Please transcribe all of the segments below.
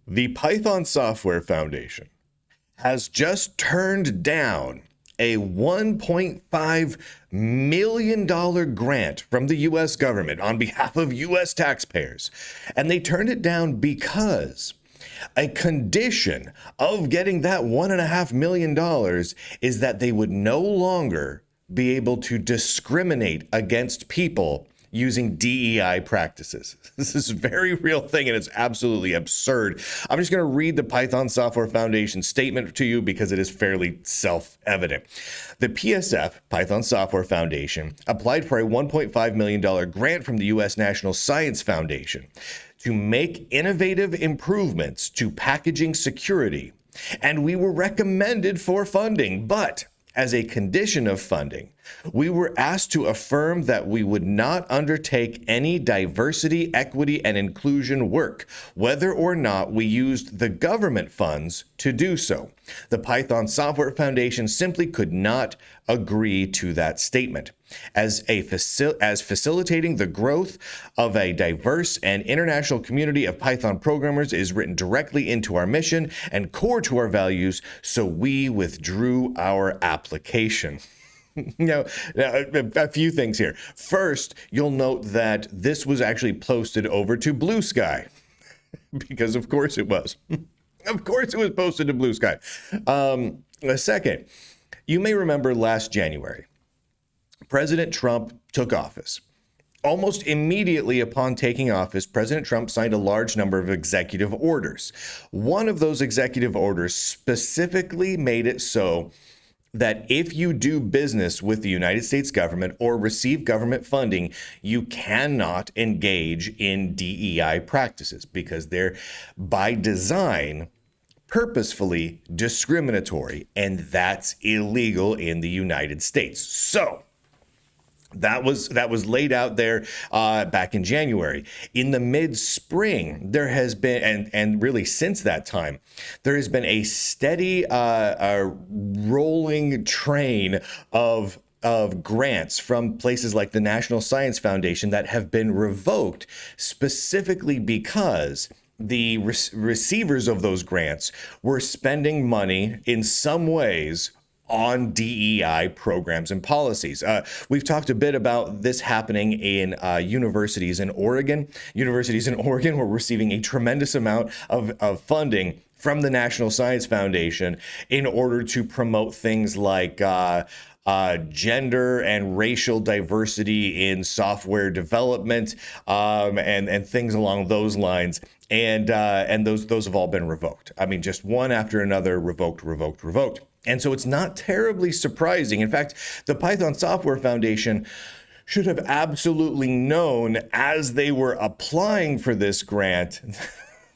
The Python Software Foundation has just turned down a $1.5 million grant from the U.S. government on behalf of U.S. taxpayers. And they turned it down because a condition of getting that $1.5 million is that they would no longer be able to discriminate against people using DEI practices. This is a very real thing, and it's absolutely absurd. I'm just going to read the Python Software Foundation statement to you because it is fairly self-evident. The PSF, Python Software Foundation, applied for a $1.5 million grant from the U.S. National Science Foundation to make innovative improvements to packaging security, and we were recommended for funding, but as a condition of funding, we were asked to affirm that we would not undertake any diversity, equity, and inclusion work, whether or not we used the government funds to do so. The Python Software Foundation simply could not agree to that statement. As facilitating the growth of a diverse and international community of Python programmers is written directly into our mission and core to our values, so we withdrew our application. Now, a few things here. First, you'll note that this was actually posted over to Blue Sky, because of course it was. Of course it was posted to Blue Sky. Second, you may remember last January, President Trump took office. Almost immediately upon taking office, President Trump signed a large number of executive orders. One of those executive orders specifically made it so that if you do business with the United States government or receive government funding, you cannot engage in DEI practices because they're, by design, purposefully discriminatory, and that's illegal in the United States. So that was laid out there back in January. In the mid-spring, there has been, and really since that time, there has been a steady rolling train of grants from places like the National Science Foundation that have been revoked specifically because the receivers of those grants were spending money in some ways on DEI programs and policies. We've talked a bit about this happening in universities in Oregon. Universities in Oregon were receiving a tremendous amount of funding from the National Science Foundation in order to promote things like gender and racial diversity in software development, and things along those lines. And those have all been revoked. I mean, just one after another, revoked. And so it's not terribly surprising. In fact, the Python Software Foundation should have absolutely known as they were applying for this grant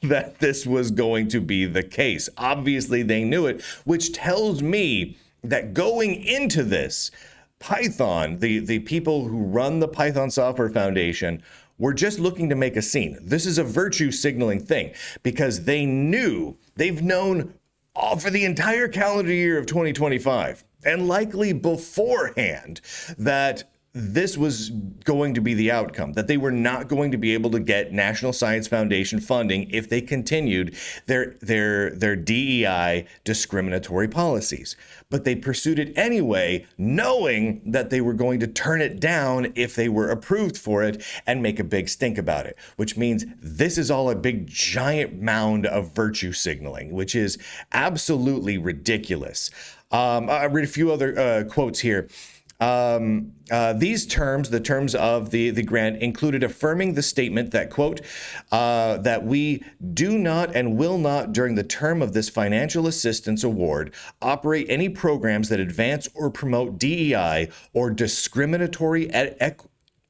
that this was going to be the case. Obviously, they knew it, which tells me that going into this, Python, the people who run the Python Software Foundation, were just looking to make a scene. This is a virtue signaling thing because they've known all for the entire calendar year of 2025, and likely beforehand, that this was going to be the outcome, that they were not going to be able to get National Science Foundation funding if they continued their DEI discriminatory policies. But they pursued it anyway, knowing that they were going to turn it down if they were approved for it and make a big stink about it, which means this is all a big giant mound of virtue signaling, which is absolutely ridiculous. I'll read a few other quotes here. These terms, the terms of the grant, included affirming the statement that, quote, that we do not and will not during the term of this financial assistance award operate any programs that advance or promote DEI or discriminatory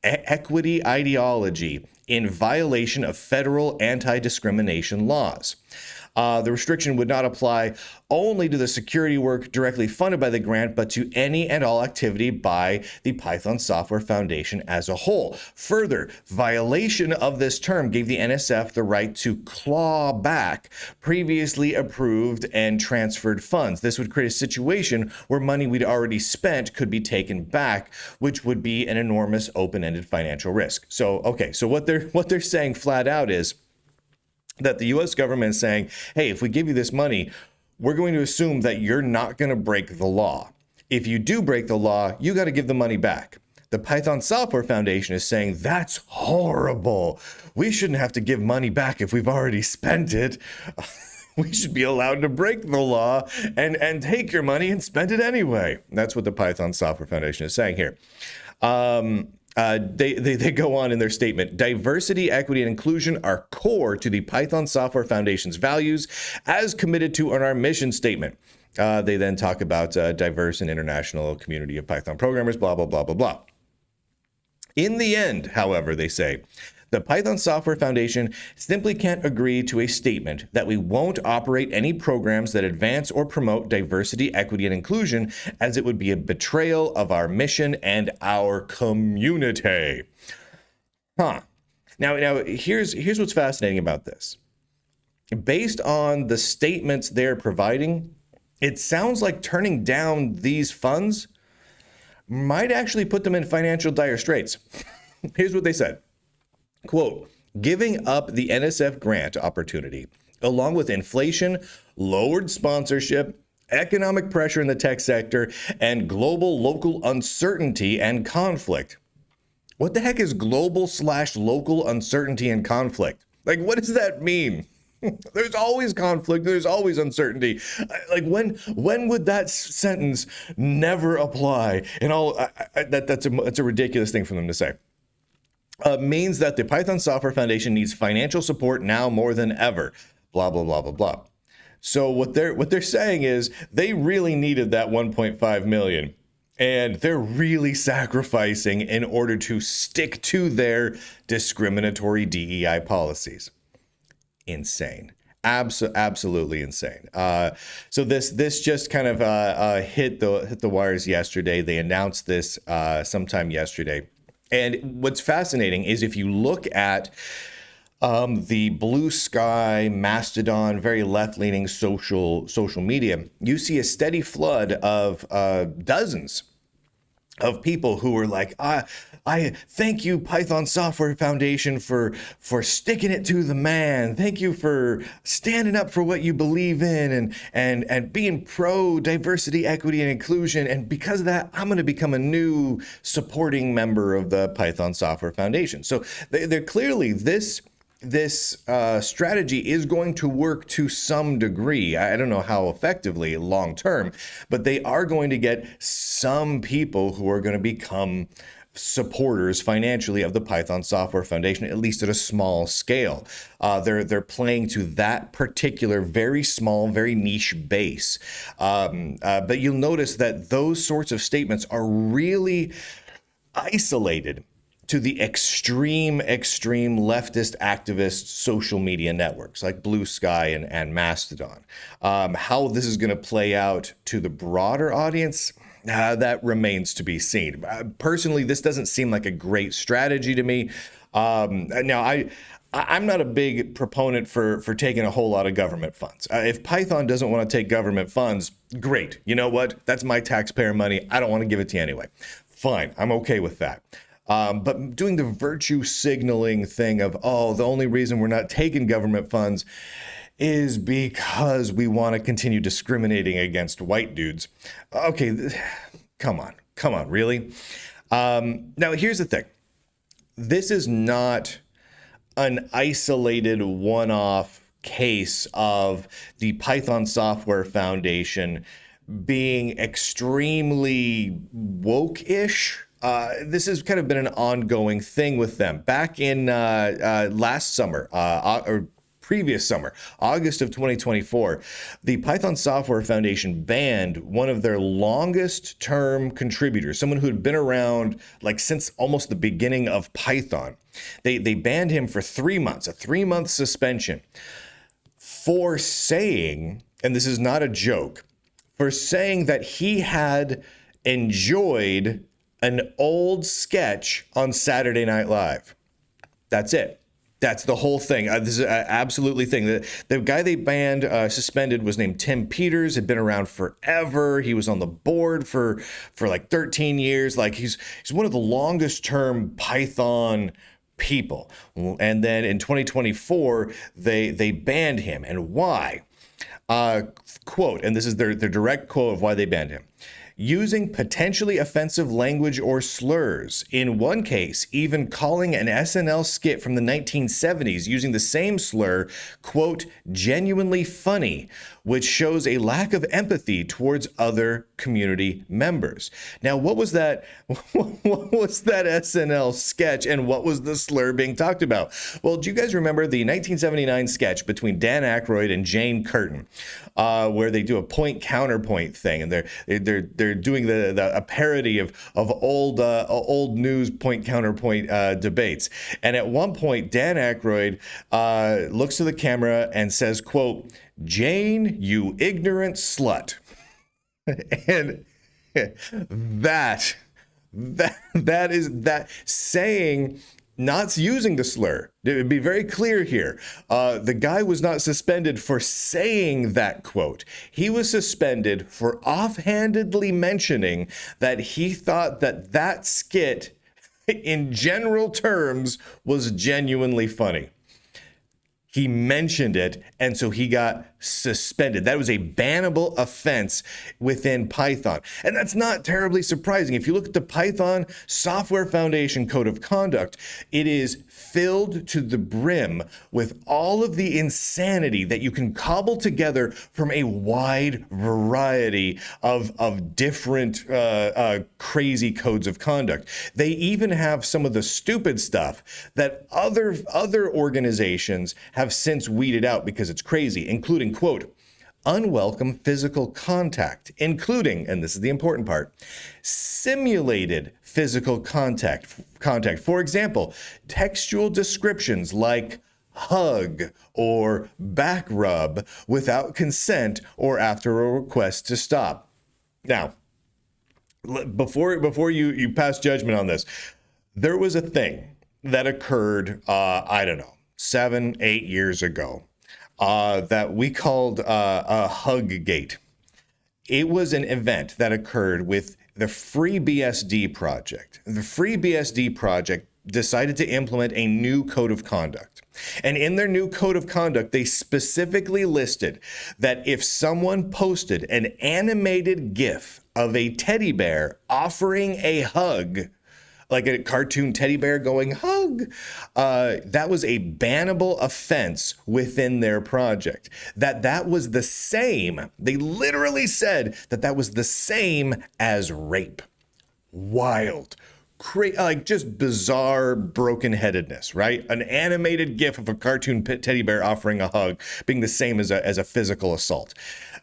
equity ideology in violation of federal anti-discrimination laws. The restriction would not apply only to the security work directly funded by the grant, but to any and all activity by the Python Software Foundation as a whole. Further, violation of this term gave the NSF the right to claw back previously approved and transferred funds. This would create a situation where money we'd already spent could be taken back, which would be an enormous open-ended financial risk. So, okay, so what they're saying flat out is, that the US government is saying, hey, if we give you this money, we're going to assume that you're not going to break the law. If you do break the law, you got to give the money back. The Python Software Foundation is saying that's horrible. We shouldn't have to give money back if we've already spent it. We should be allowed to break the law and take your money and spend it anyway. That's what the Python Software Foundation is saying here. They go on in their statement. Diversity, equity, and inclusion are core to the Python Software Foundation's values as committed to in our mission statement. They then talk about diverse and international community of Python programmers, blah, blah, blah, blah, blah. In the end, however, they say, the Python Software Foundation simply can't agree to a statement that we won't operate any programs that advance or promote diversity, equity, and inclusion, as it would be a betrayal of our mission and our community. Now here's what's fascinating about this. Based on the statements they're providing, it sounds like turning down these funds might actually put them in financial dire straits. Here's what they said. Quote, giving up the NSF grant opportunity, along with inflation, lowered sponsorship, economic pressure in the tech sector, and global local uncertainty and conflict. What the heck is global/local uncertainty and conflict? Like, what does that mean? There's always conflict. There's always uncertainty. Like, when would that sentence never apply? And that's a ridiculous thing for them to say. Means that the Python Software Foundation needs financial support now more than ever. Blah, blah, blah, blah, blah. So what they're saying is they really needed that 1.5 million. And they're really sacrificing in order to stick to their discriminatory DEI policies. Insane. Absolutely insane. So this just kind of hit the wires yesterday. They announced this sometime yesterday. And what's fascinating is if you look at the Blue Sky, Mastodon, very left-leaning social media, you see a steady flood of dozens of people who are like, I thank you, Python Software Foundation, for sticking it to the man. Thank you for standing up for what you believe in and being pro diversity, equity, and inclusion. And because of that, I'm going to become a new supporting member of the Python Software Foundation. So they're clearly this strategy is going to work to some degree. I don't know how effectively long term, but they are going to get some people who are going to become supporters financially of the Python Software Foundation, at least at a small scale. They're playing to that particular very small, very niche base. But you'll notice that those sorts of statements are really isolated to the extreme leftist activist social media networks like Blue Sky and Mastodon. How this is going to play out to the broader audience, that remains to be seen. Personally, this doesn't seem like a great strategy to me. Now, I'm not a big proponent for taking a whole lot of government funds. If Python doesn't want to take government funds, great. You know what? That's my taxpayer money. I don't want to give it to you anyway. Fine. I'm okay with that. But doing the virtue signaling thing of, the only reason we're not taking government funds is because we want to continue discriminating against white dudes. Okay, come on, really? Now, here's the thing. This is not an isolated one-off case of the Python Software Foundation being extremely woke-ish. This has kind of been an ongoing thing with them. Back in last summer, or previous summer, August of 2024, the Python Software Foundation banned one of their longest term contributors, someone who had been around like since almost the beginning of Python. They banned him for 3 months, a 3-month suspension, for saying, and this is not a joke, for saying that he had enjoyed an old sketch on Saturday Night Live. That's it. That's the whole thing. This is an absolutely thing. The guy they banned, suspended, was named Tim Peters. Had been around forever. He was on the board for like 13 years. Like he's one of the longest term Python people. And then in 2024, they banned him. And why? Quote, and this is their direct quote of why they banned him. Using potentially offensive language or slurs. In one case, even calling an SNL skit from the 1970s using the same slur, quote, genuinely funny, which shows a lack of empathy towards other community members. Now, what was that? What was that SNL sketch, and what was the slur being talked about? Well, do you guys remember the 1979 sketch between Dan Aykroyd and Jane Curtin, where they do a point counterpoint thing, and they're doing a parody of old news point counterpoint debates. And at one point, Dan Aykroyd looks to the camera and says, quote, Jane, you ignorant slut. And that is saying, not using the slur. It would be very clear here. The guy was not suspended for saying that quote. He was suspended for offhandedly mentioning that he thought that skit, in general terms, was genuinely funny. He mentioned it, and so he got suspended. That was a bannable offense within Python. And that's not terribly surprising. If you look at the Python Software Foundation Code of Conduct, it is filled to the brim with all of the insanity that you can cobble together from a wide variety of different crazy codes of conduct. They even have some of the stupid stuff that other organizations have since weeded out because it's crazy, including, quote, unwelcome physical contact, including, and this is the important part, simulated physical contact. For example, textual descriptions like hug or back rub without consent or after a request to stop. Now, before you pass judgment on this, there was a thing that occurred, I don't know, 7-8 years ago, that we called a hug gate. It was an event that occurred with the FreeBSD project. The FreeBSD project decided to implement a new code of conduct. And in their new code of conduct, they specifically listed that if someone posted an animated GIF of a teddy bear offering a hug, like a cartoon teddy bear going hug, that was a bannable offense within their project. That was the same. They literally said that was the same as rape. Wild. Like just bizarre broken-headedness, right? An animated GIF of a cartoon teddy bear offering a hug being the same as a physical assault.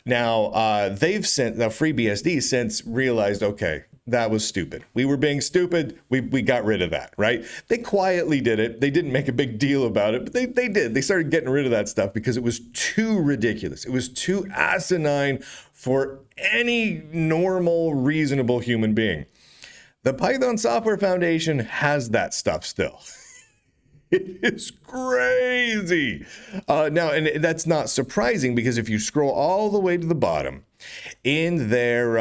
Now, FreeBSD since realized, okay, that was stupid. We were being stupid. We got rid of that, right? They quietly did it. They didn't make a big deal about it, but they did. They started getting rid of that stuff because it was too ridiculous. It was too asinine for any normal, reasonable human being. The Python Software Foundation has that stuff still. It is crazy. Now, and that's not surprising because if you scroll all the way to the bottom, in their,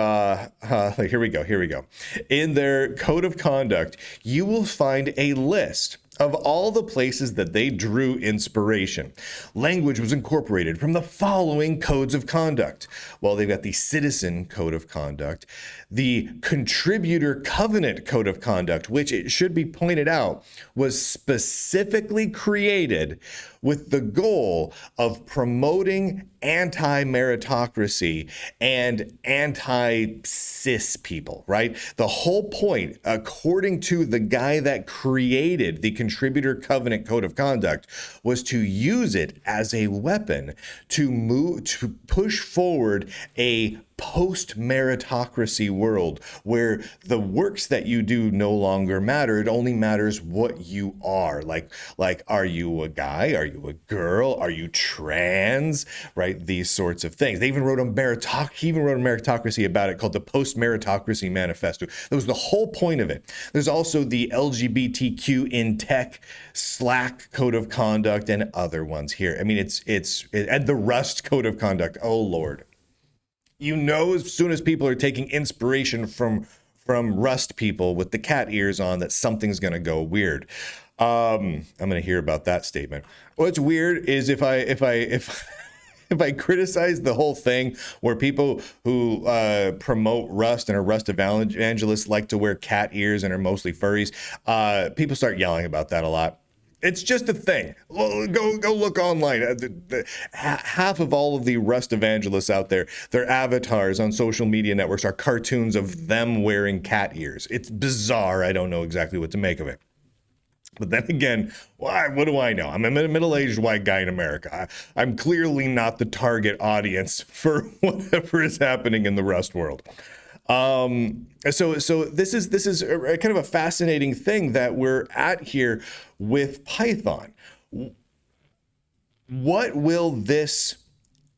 here we go. In their code of conduct, you will find a list of all the places that they drew inspiration. Language was incorporated from the following codes of conduct. Well, they've got the Citizen Code of Conduct, the Contributor Covenant Code of Conduct, which, it should be pointed out, was specifically created with the goal of promoting anti-meritocracy and anti-cis people, right? The whole point, according to the guy that created the Contributor Covenant Code of Conduct, was to use it as a weapon to push forward a post-meritocracy world where the works that you do no longer matter. It only matters what you are. Like, are you a guy? Are you a girl? Are you trans? Right? These sorts of things. They even wrote a meritocracy about it called the Post-Meritocracy Manifesto. That was the whole point of it. There's also the LGBTQ in Tech Slack Code of Conduct and other ones here. I mean, and the Rust Code of Conduct. Oh, Lord. You know, as soon as people are taking inspiration from from Rust people with the cat ears on that something's going to go weird. I'm going to hear about that statement. What's weird is if I criticize the whole thing where people who promote Rust and are Rust evangelists like to wear cat ears and are mostly furries, people start yelling about that a lot. It's just a thing. Go look online. Half of all of the Rust evangelists out there, their avatars on social media networks are cartoons of them wearing cat ears. It's bizarre. I don't know exactly what to make of it. But then again, what do I know? I'm a middle-aged white guy in America. I'm clearly not the target audience for whatever is happening in the Rust world. So this is a kind of a fascinating thing that we're at here with Python. What will this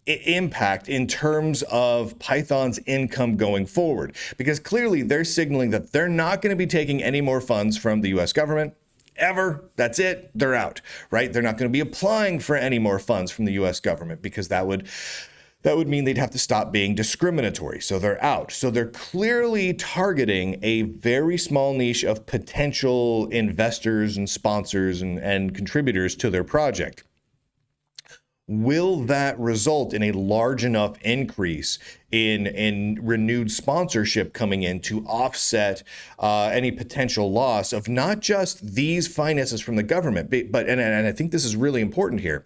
impact in terms of Python's income going forward? Because clearly they're signaling that they're not going to be taking any more funds from the US government ever. That's it. They're out, right? They're not going to be applying for any more funds from the US government because that would mean they'd have to stop being discriminatory. So they're out. So they're clearly targeting a very small niche of potential investors and sponsors and contributors to their project. Will that result in a large enough increase in renewed sponsorship coming in to offset any potential loss of not just these finances from the government, but and I think this is really important here.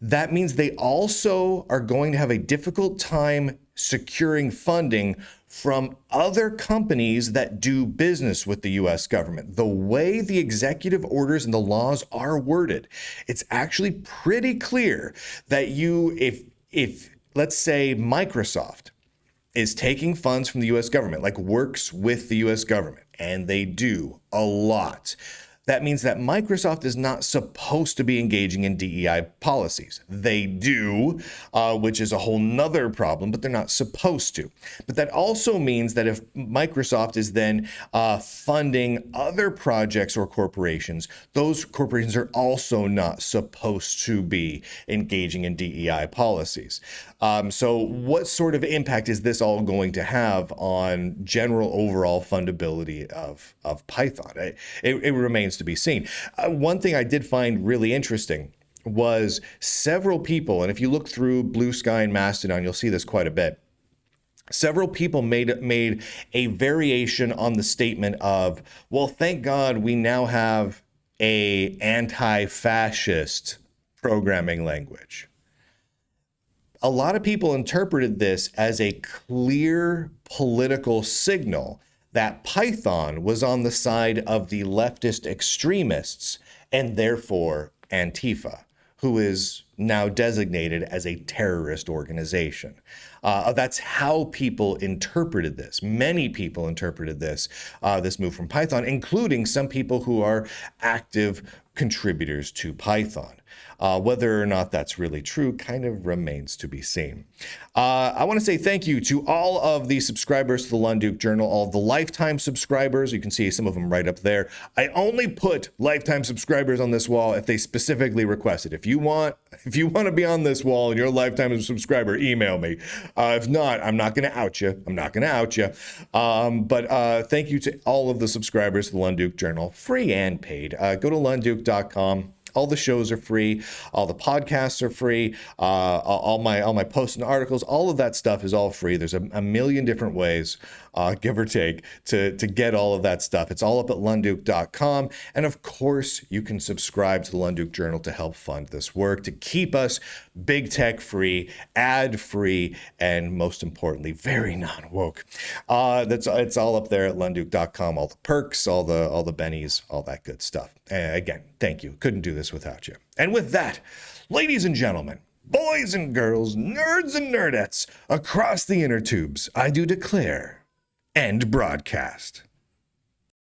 That means they also are going to have a difficult time securing funding from other companies that do business with the US government. The way the executive orders and the laws are worded, it's actually pretty clear that if let's say Microsoft is taking funds from the US government, like works with the US government, and they do a lot, that means that Microsoft is not supposed to be engaging in DEI policies. They do, which is a whole nother problem, but they're not supposed to. But that also means that if Microsoft is then funding other projects or corporations, those corporations are also not supposed to be engaging in DEI policies. So what sort of impact is this all going to have on general overall fundability of Python? It remains to be seen. One thing I did find really interesting was several people, and if you look through Blue Sky and Mastodon, you'll see this quite a bit. Several people made a variation on the statement of, well, thank God we now have a anti-fascist programming language. A lot of people interpreted this as a clear political signal that Python was on the side of the leftist extremists and therefore Antifa, who is now designated as a terrorist organization. That's how people interpreted this. Many people interpreted this move from Python, including some people who are active contributors to Python. Whether or not that's really true kind of remains to be seen. I want to say thank you to all of the subscribers to the Lunduke Journal, all of the lifetime subscribers. You can see some of them right up there. I only put lifetime subscribers on this wall if they specifically request it. If you want to be on this wall and you're a lifetime subscriber, email me. If not, I'm not going to out you. But thank you to all of the subscribers to the Lunduke Journal, free and paid. Go to lunduke.com. All the shows are free. All the podcasts are free. All my posts and articles, all of that stuff is all free. There's a million different ways, give or take, to get all of that stuff. It's all up at lunduke.com. And of course, you can subscribe to the Lunduke Journal to help fund this work, to keep us big tech free, ad free, and most importantly, very non-woke. It's all up there at lunduke.com. All the perks, all the bennies, all that good stuff. Again, thank you. Couldn't do this without you. And with that, ladies and gentlemen, boys and girls, nerds and nerdettes across the inner tubes, I do declare end broadcast.